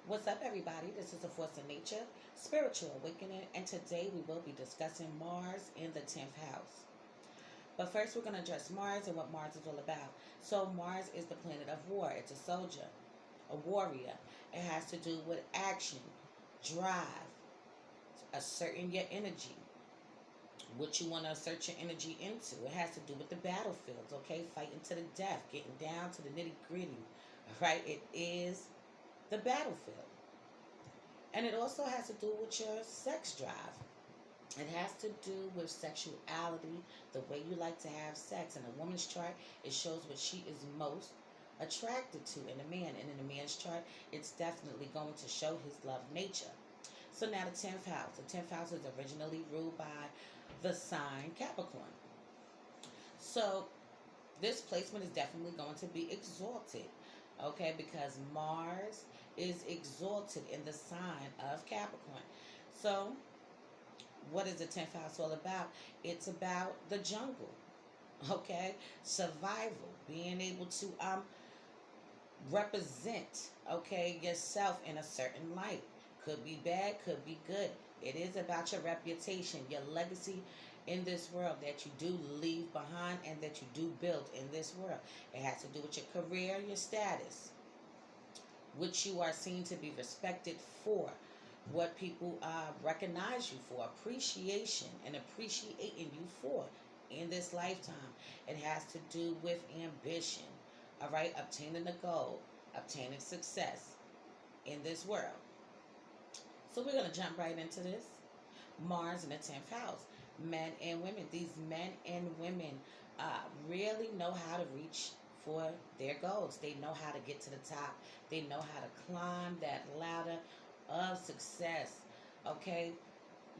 What's up, everybody? This is A Force of Nature, Spiritual Awakening, and today we will be discussing Mars in the 10th house. But first, we're going to address Mars and what Mars is all about. So, Mars is the planet of war, it's a soldier, a warrior. It has to do with action, drive, asserting your energy, what you want to assert your energy into. It has to do with the battlefields, okay? Fighting to the death, getting down to the nitty gritty, right? It is the battlefield. And it also has to do with your sex drive. It has to do with sexuality, the way you like to have sex. In a woman's chart, it shows what she is most attracted to in a man. And in a man's chart, it's definitely going to show his love nature. So now the 10th house. The 10th house is originally ruled by the sign Capricorn. So this placement is definitely going to be exalted, okay, because Mars is exalted in the sign of Capricorn. So what is the 10th house all about? It's about the jungle, okay, survival, being able to represent, okay, yourself in a certain light. Could be bad, could be good. It is about your reputation, your legacy in this world that you do leave behind and that you do build in this world. It has to do with your career, your status, which you are seen to be respected for, what people recognize you for, appreciation and appreciating you for in this lifetime. It has to do with ambition, all right, obtaining a goal, obtaining success in this world. So we're going to jump right into this. Mars in the 10th house. Men and women. These men and women really know how to reach for their goals. They know how to get to the top. They know how to climb that ladder of success. Okay?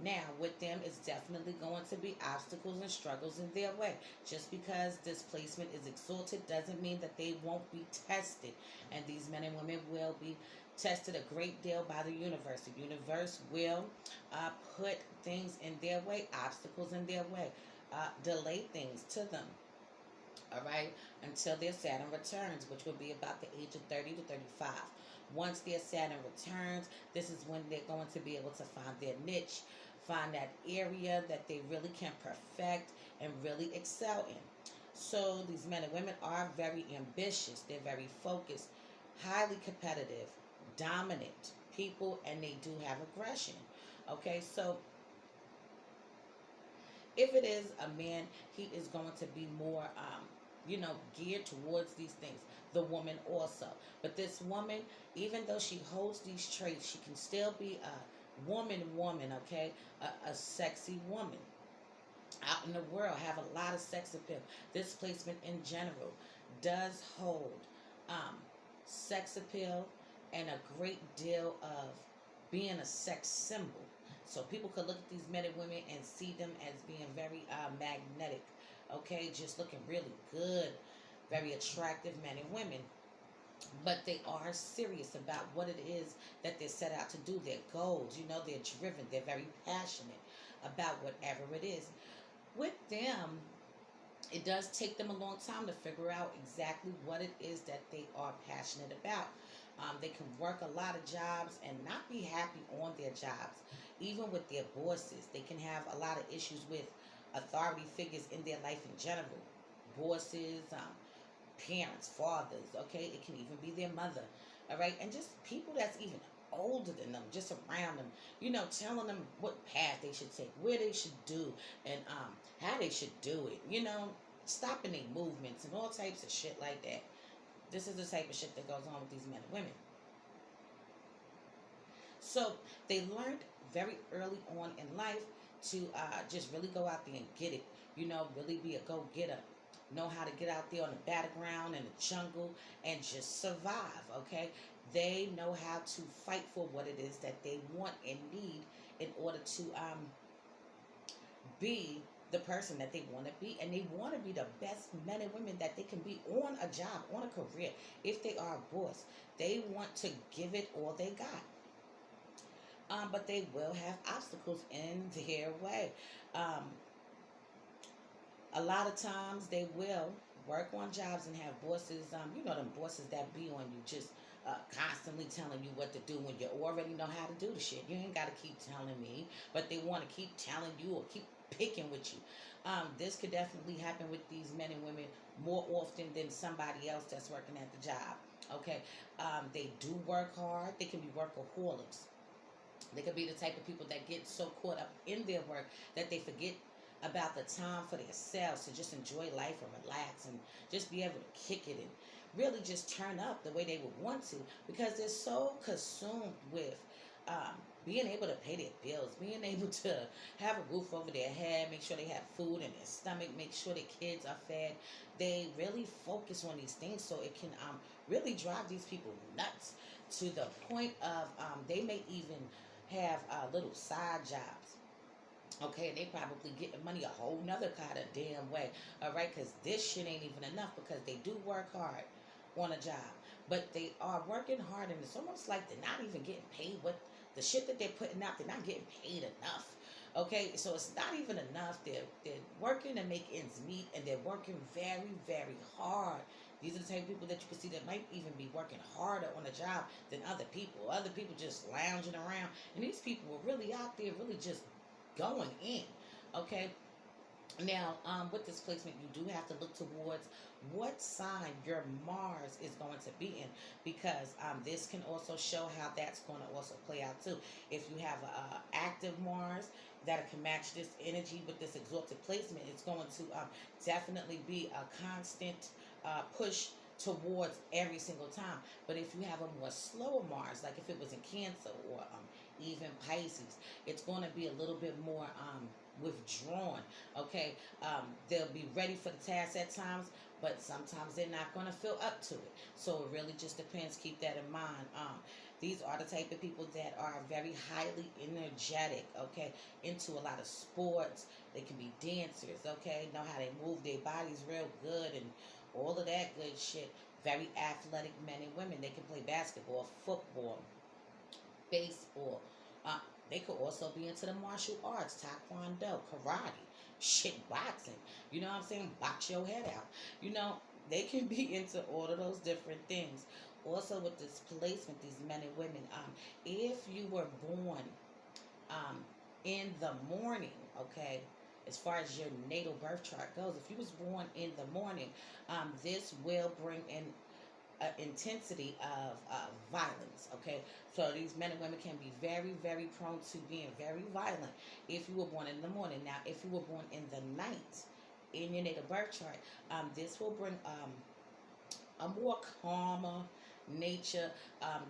Now, with them, it's definitely going to be obstacles and struggles in their way. Just because this placement is exalted doesn't mean that they won't be tested. And these men and women will be tested a great deal by the universe. The universe will put things in their way, obstacles in their way, delay things to them. All right, until their Saturn returns, which will be about the age of 30 to 35. Once their Saturn returns, this is when they're going to be able to find their niche, find that area that they really can perfect and really excel in. So these men and women are very ambitious, they're very focused, highly competitive, dominant people, and they do have aggression. Okay, so if it is a man, he is going to be more, geared towards these things. The woman also. But this woman, even though she holds these traits, she can still be a woman, okay? A sexy woman. Out in the world, have a lot of sex appeal. This placement in general does hold sex appeal and a great deal of being a sex symbol. So people could look at these men and women and see them as being very magnetic, okay, just looking really good, very attractive men and women. But they are serious about what it is that they set out to do, their goals. They're driven, they're very passionate about whatever it is. With them, it does take them a long time to figure out exactly what it is that they are passionate about. They can work a lot of jobs and not be happy on their jobs. Even with their bosses, they can have a lot of issues with authority figures in their life in general. Bosses, parents, fathers, okay? It can even be their mother, all right? And just people that's even older than them, just around them, telling them what path they should take, where they should do, and how they should do it, stopping their movements and all types of shit like that. This is the type of shit that goes on with these men and women. So they learned very early on in life to just really go out there and get it, really be a go-getter. Know how to get out there on the battleground and the jungle and just survive, okay? They know how to fight for what it is that they want and need in order to be the person that they want to be. And they want to be the best men and women that they can be on a job, on a career. If they are a boss, they want to give it all they got. But they will have obstacles in their way. A lot of times they will work on jobs and have bosses, them bosses that be on you, just constantly telling you what to do when you already know how to do the shit. You ain't got to keep telling me, but they want to keep telling you or keep picking with you. This could definitely happen with these men and women more often than somebody else that's working at the job. Okay, they do work hard. They can be workaholics. They could be the type of people that get so caught up in their work that they forget about the time for themselves to just enjoy life and relax and just be able to kick it and really just turn up the way they would want to, because they're so consumed with being able to pay their bills, being able to have a roof over their head, make sure they have food in their stomach, make sure their kids are fed. They really focus on these things, so it can really drive these people nuts to the point of they may even have little side jobs. Okay, and they probably getting money a whole nother kind of damn way. All right, because this shit ain't even enough, because they do work hard on a job, but they are working hard, and it's almost like they're not even getting paid what the shit that they're putting out. They're not getting paid enough. Okay, so it's not even enough. They're working to make ends meet, and they're working very, very hard. These are the type of people that you can see that might even be working harder on a job than other people. Other people just lounging around, and these people are really out there, really just going in. Okay, now, with this placement, you do have to look towards what sign your Mars is going to be in, because this can also show how that's going to also play out too. If you have a active Mars that can match this energy with this exalted placement, it's going to definitely be a constant push towards every single time. But if you have a more slower Mars, like if it was in Cancer or even Pisces, it's going to be a little bit more withdrawn. Okay, they'll be ready for the task at times, but sometimes they're not going to feel up to it. So it really just depends. Keep that in mind. These are the type of people that are very highly energetic. Okay, into a lot of sports. They can be dancers. Okay, know how they move their bodies real good and all of that good shit. Very athletic men and women. They can play basketball, football, baseball. They could also be into the martial arts, taekwondo, karate, shit, boxing. You know what I'm saying? Box your head out. You know, they can be into all of those different things. Also, with this placement, these men and women, if you were born in the morning, okay, as far as your natal birth chart goes, if you was born in the morning, this will bring in intensity of violence. Okay, so these men and women can be very, very prone to being very violent if you were born in the morning. Now, if you were born in the night in your natal birth chart, this will bring a more calmer nature,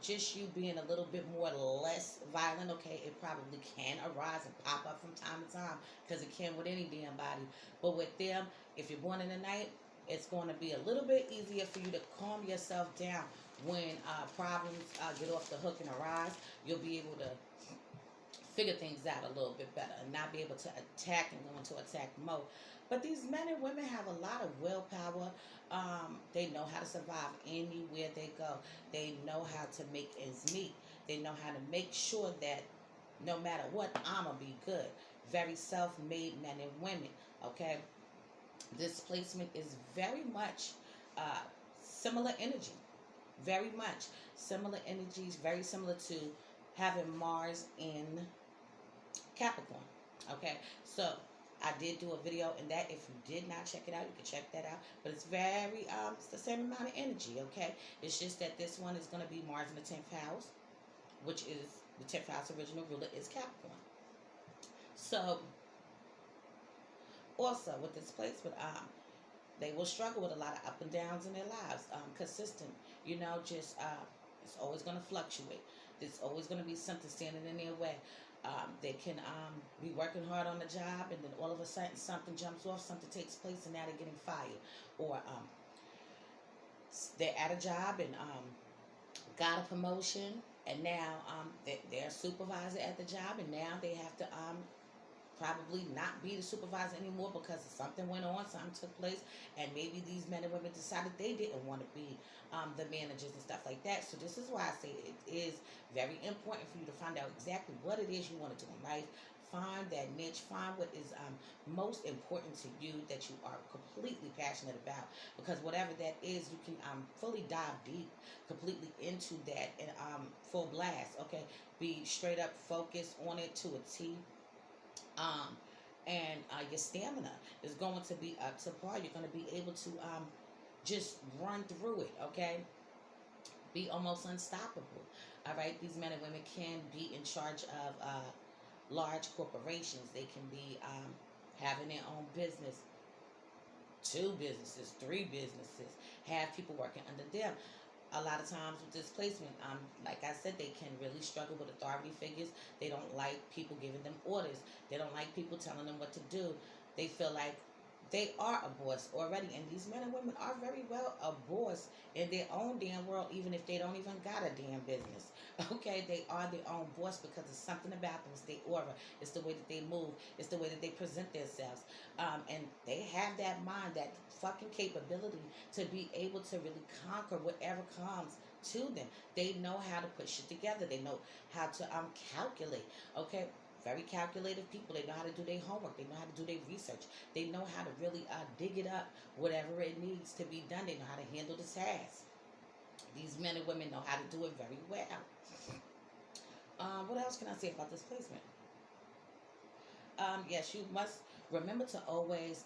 just you being a little bit more less violent. Okay, it probably can arise and pop up from time to time, because it can with any damn body. But with them, if you're born in the night, it's going to be a little bit easier for you to calm yourself down when problems get off the hook and arise. You'll be able to figure things out a little bit better and not be able to attack and go into attack mode. But these men and women have a lot of willpower. They know how to survive anywhere they go. They know how to make ends meet. They know how to make sure that no matter what, I'ma be good. Very self-made men and women. Okay, this placement is very much similar energy. Very much similar energies. Very similar to having Mars in Capricorn. Okay, so I did do a video in that. If you did not check it out, you can check that out. But it's very, it's the same amount of energy, okay? It's just that this one is going to be Mars in the 10th house, which is the 10th house original ruler is Capricorn. So, also with this placement, they will struggle with a lot of up and downs in their lives. Consistent, you know, just it's always going to fluctuate. There's always going to be something standing in their way. They can be working hard on the job, and then all of a sudden something jumps off, something takes place, and now they're getting fired. Or they're at a job and got a promotion, and now they're a supervisor at the job, and now they have to probably not be the supervisor anymore because something went on, something took place, and maybe these men and women decided they didn't want to be the managers and stuff like that. So this is why I say it is very important for you to find out exactly what it is you want to do in life. find that niche, find what is most important to you that you are completely passionate about, because whatever that is, you can fully dive deep completely into that and full blast. Okay, be straight up focused on it to a T. um, and your stamina is going to be up to par. You're going to be able to just run through it. Okay, be almost unstoppable. All right, these men and women can be in charge of large corporations. They can be having their own business, two businesses, three businesses, have people working under them. A lot of times with displacement, like I said, they can really struggle with authority figures. They don't like people giving them orders. They don't like people telling them what to do. They feel like they are a boss already, and these men and women are very well a boss in their own damn world, even if they don't even got a damn business. Okay, they are their own boss because it's something about them. It's their aura. It's the way that they move. It's the way that they present themselves, and they have that mind, that fucking capability to be able to really conquer whatever comes to them. They know how to put shit together. They know how to calculate. Okay, very calculative people. They know how to do their homework. They know how to do their research. They know how to really dig it up, whatever it needs to be done. They know how to handle the task. These men and women know how to do it very well. What else can I say about this placement? Yes, you must remember to always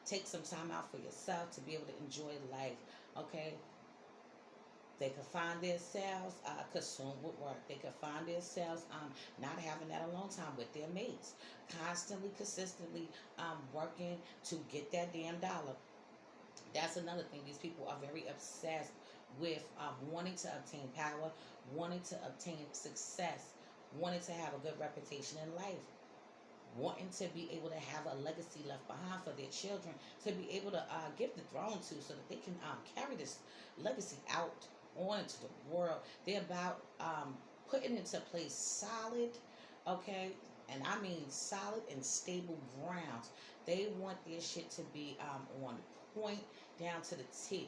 take some time out for yourself to be able to enjoy life. Okay, they could find themselves consumed with work. They could find themselves not having that alone time with their mates. Constantly, consistently working to get that damn dollar. That's another thing. These people are very obsessed with wanting to obtain power, wanting to obtain success, wanting to have a good reputation in life, wanting to be able to have a legacy left behind for their children, to be able to give the throne to, so that they can carry this legacy out on into the world. They're about putting into place solid, okay, and I mean solid and stable grounds. They want their shit to be on point down to the T.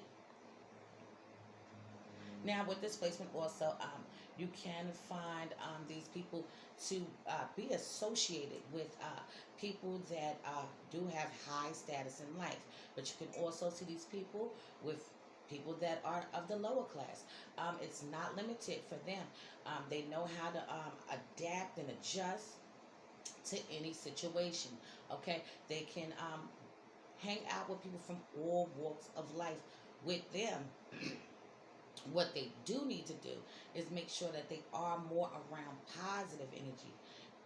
Now, with this placement also, you can find these people to be associated with people that do have high status in life. But you can also see these people with people that are of the lower class. It's not limited for them. They know how to adapt and adjust to any situation. Okay, they can hang out with people from all walks of life with them. What they do need to do is make sure that they are more around positive energy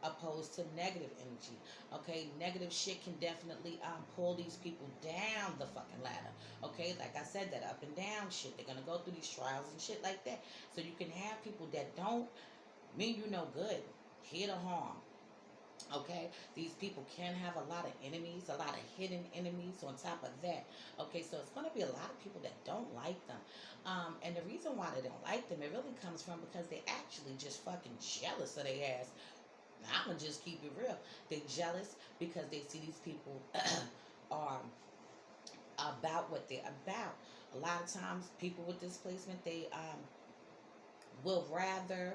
opposed to negative energy. Okay, negative shit can definitely pull these people down the fucking ladder. Okay, like I said, that up and down shit. They're gonna go through these trials and shit like that. So you can have people that don't mean you no good, here to harm. Okay, these people can have a lot of enemies, a lot of hidden enemies on top of that. Okay, so it's going to be a lot of people that don't like them. And the reason why they don't like them, it really comes from because they actually just fucking jealous of their ass. I'm going to just keep it real. They're jealous because they see these people are about what they're about. A lot of times, people with displacement, they will rather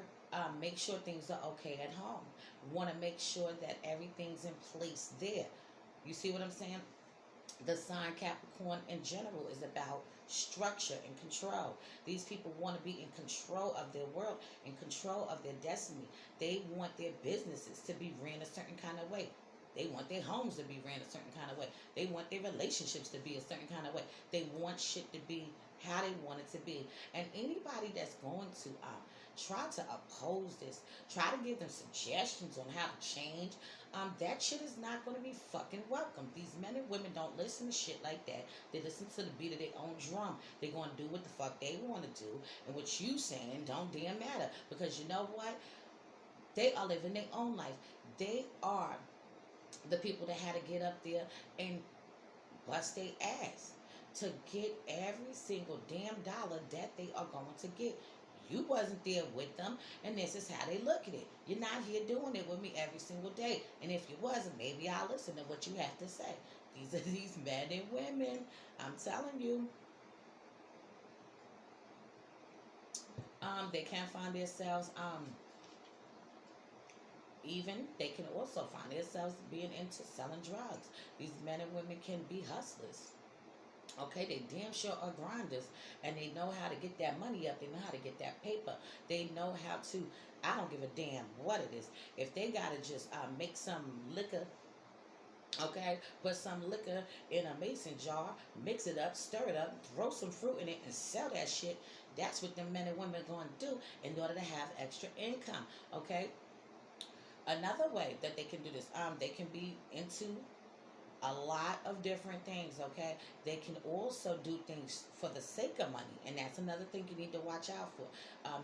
make sure things are okay at home. Want to make sure that everything's in place there. You see what I'm saying? The sign Capricorn in general is about structure and control. These people want to be in control of their world, in control of their destiny. They want their businesses to be ran a certain kind of way. They want their homes to be ran a certain kind of way. They want their relationships to be a certain kind of way. They want shit to be how they want it to be. And anybody that's going to try to oppose this, try to give them suggestions on how to change, that shit is not going to be fucking welcome. These men and women don't listen to shit like that. They listen to the beat of their own drum. They're going to do what the fuck they want to do. And what you saying don't damn matter. Because you know what? They are living their own life. They are the people that had to get up there and bust their ass to get every single damn dollar that they are going to get. You wasn't there with them, and this is how they look at it. You're not here doing it with me every single day. And if you wasn't, maybe I'll listen to what you have to say. These are these men and women. I'm telling you. They can't find themselves Even they can also find themselves being into selling drugs. These men and women can be hustlers. Okay, they damn sure are grinders, and they know how to get that money up. They know how to get that paper. They know how to. I don't give a damn what it is. If they gotta just make some liquor, okay, put some liquor in a mason jar, mix it up, stir it up, throw some fruit in it, and sell that shit. That's what the men and women are going to do in order to have extra income. Okay. Another way that they can do this, they can be into a lot of different things. Okay, they can also do things for the sake of money, and that's another thing you need to watch out for.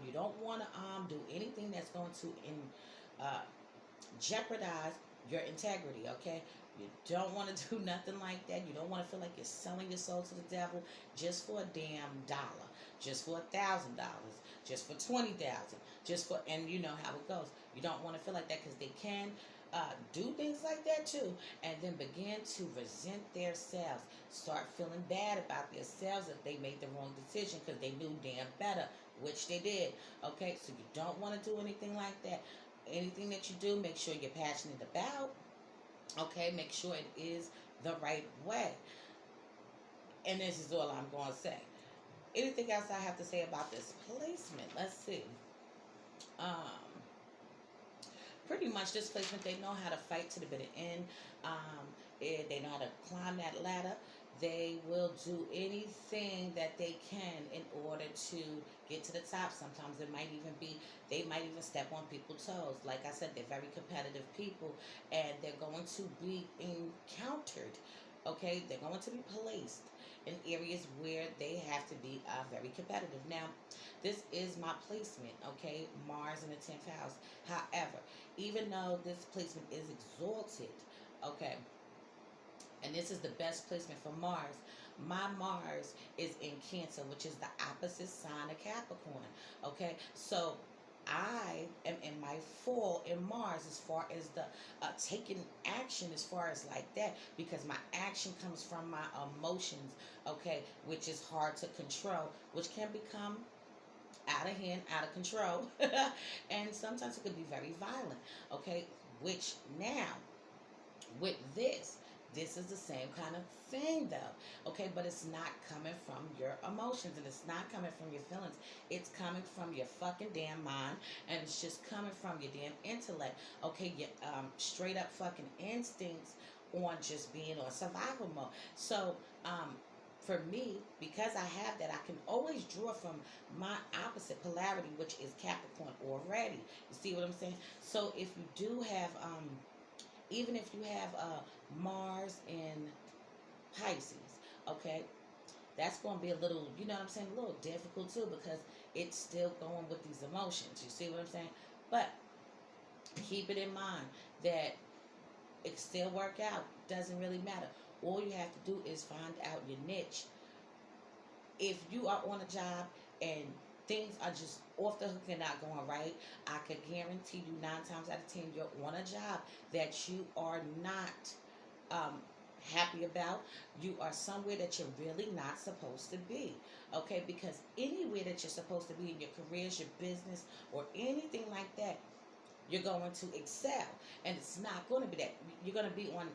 You don't want to do anything that's going to uh, jeopardize your integrity. Okay, you don't want to do nothing like that. You don't want to feel like you're selling your soul to the devil just for a damn dollar, just for $1,000, just for 20,000, just for, and you know how it goes. You don't want to feel like that, because they can do things like that too, and then begin to resent themselves, start feeling bad about themselves if they made the wrong decision because they knew damn better, which they did. Okay, so you don't want to do anything like that. Anything that you do, make sure you're passionate about. Okay, make sure it is the right way. And this is all I'm going to say. Anything else I have to say about this placement? Let's see. Um, Pretty much this placement, they know how to fight to the bitter end. They know how to climb that ladder. They will do anything that they can in order to get to the top. Sometimes it might even be, they might even step on people's toes. Like I said, they're very competitive people, and they're going to be encountered. Okay, they're going to be placed in areas where they have to be very competitive. Now, this is my placement, okay, Mars in the 10th house. However, even though this placement is exalted, okay, and this is the best placement for Mars, my Mars is in Cancer, which is the opposite sign of Capricorn, okay? So I am in my fall in Mars as far as the taking action, as far as like that, because my action comes from my emotions, okay, which is hard to control, which can become out of hand, out of control, and sometimes it could be very violent, okay, which now, with this is the same kind of thing though, okay, but it's not coming from your emotions, and it's not coming from your feelings. It's coming from your fucking damn mind, and it's just coming from your damn intellect, okay, your straight up fucking instincts on just being on survival mode. So for me, because I have that, I can always draw from my opposite polarity, which is Capricorn already. You see what I'm saying? So if you do have even if you have Mars in Pisces, okay, that's going to be a little, you know what I'm saying, a little difficult too, because it's still going with these emotions. You see what I'm saying? But keep it in mind that it still work out. Doesn't really matter. All you have to do is find out your niche. If you are on a job and things are just off the hook and not going right, I could guarantee you 9 times out of 10 you're on a job that you are not happy about. You are somewhere that you're really not supposed to be. Okay, because anywhere that you're supposed to be in your careers, your business, or anything like that, you're going to excel, and it's not going to be that. You're going to be on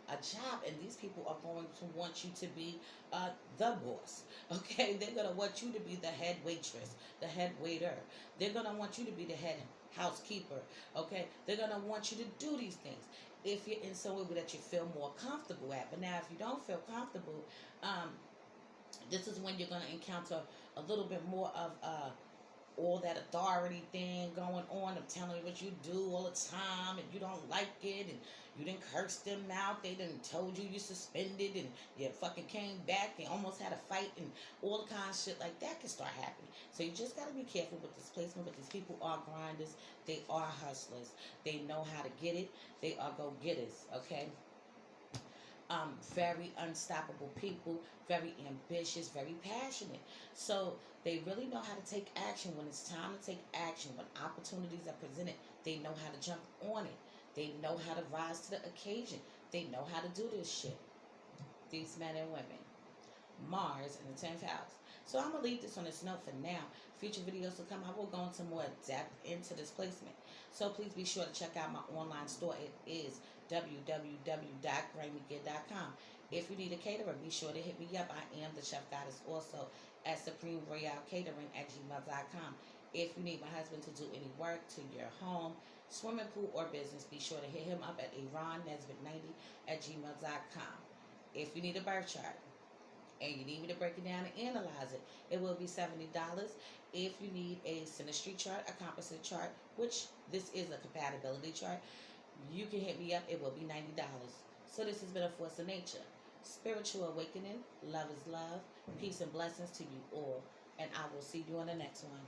a job, and these people are going to want you to be the boss. Okay, they're going to want you to be the head waitress, the head waiter. They're going to want you to be the head housekeeper. Okay, they're going to want you to do these things if you're in somewhere that you feel more comfortable at. But now, if you don't feel comfortable, this is when you're going to encounter a little bit more of all that authority thing going on of telling you what you do all the time, and you don't like it, and you didn't curse them out, they didn't told you you suspended, and you fucking came back and almost had a fight, and all the kind of shit like that can start happening. So you just got to be careful with this placement. But these people are grinders, they are hustlers, they know how to get it, they are go-getters, okay? Very unstoppable people, very ambitious, very passionate. So they really know how to take action when it's time to take action. When opportunities are presented, they know how to jump on it. They know how to rise to the occasion. They know how to do this shit. These men and women. Mars in the 10th house. So I'm going to leave this on this note for now. Future videos will come. I will go into more depth into this placement. So please be sure to check out my online store. It is www.grammygid.com. If you need a caterer, be sure to hit me up. I am the Chef Goddess also at supremeroyalcatering@gmail.com. If you need my husband to do any work to your home, swimming pool, or business, be sure to hit him up at aronnesbit90@gmail.com. If you need a birth chart and you need me to break it down and analyze it, it will be $70. If you need a Synastry chart, a Composite chart, which this is a compatibility chart, you can hit me up. It will be $90. So this has been a Force of Nature. Spiritual awakening. Love is love. Peace and blessings to you all. And I will see you on the next one.